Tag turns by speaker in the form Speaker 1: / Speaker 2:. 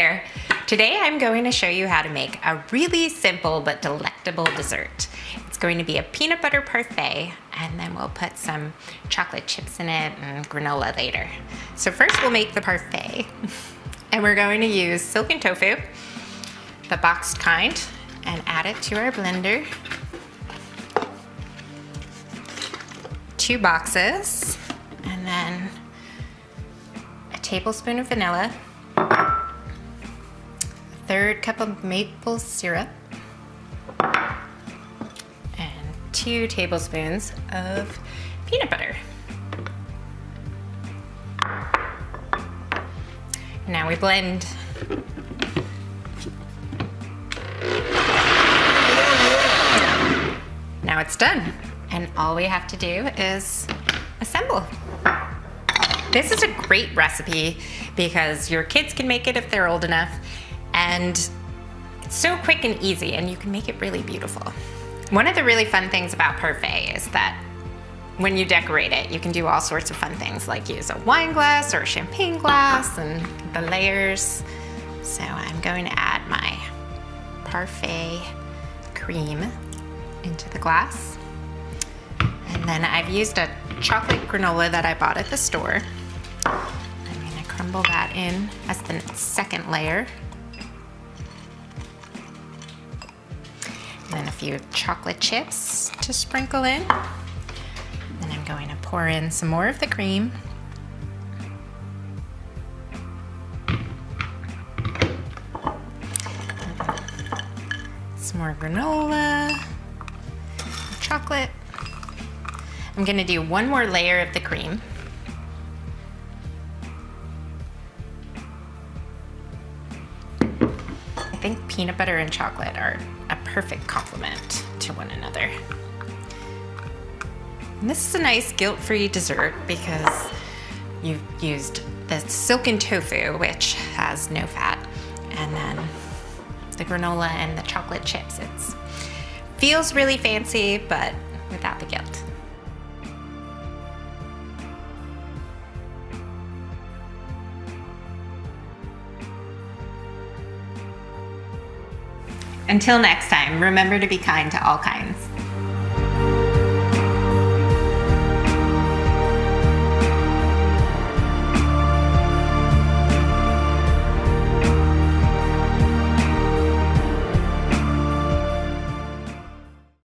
Speaker 1: there. Today I'm going to show you how to make a really simple but delectable dessert. It's going to be a peanut butter parfait, and then we'll put some chocolate chips in it and granola later. So first we'll make the parfait. And we're going to use silken tofu, the boxed kind, and add it to our blender. 2 boxes, and then a tablespoon of vanilla, 1/3 cup of maple syrup, and 2 tablespoons of peanut butter. Now we blend. Now it's done, and all we have to do is assemble. This is a great recipe because your kids can make it if they're old enough, and it's so quick and easy, and you can make it really beautiful. One of the really fun things about parfait is that when you decorate it, you can do all sorts of fun things, like use a wine glass or a champagne glass and the layers. So I'm going to add my parfait cream into the glass. And then I've used a chocolate granola that I bought at the store. I'm going to crumble that in as the second layer. And then a few chocolate chips to sprinkle in. Then I'm going to pour in some more of the cream. Some more granola, chocolate. I'm going to do one more layer of the cream. I think peanut butter and chocolate are a perfect complement to one another. And this is a nice guilt-free dessert because you've used the silken tofu, which has no fat, and then the granola and the chocolate chips. It feels really fancy, but without the guilt. Until next time, remember to be kind to all kinds.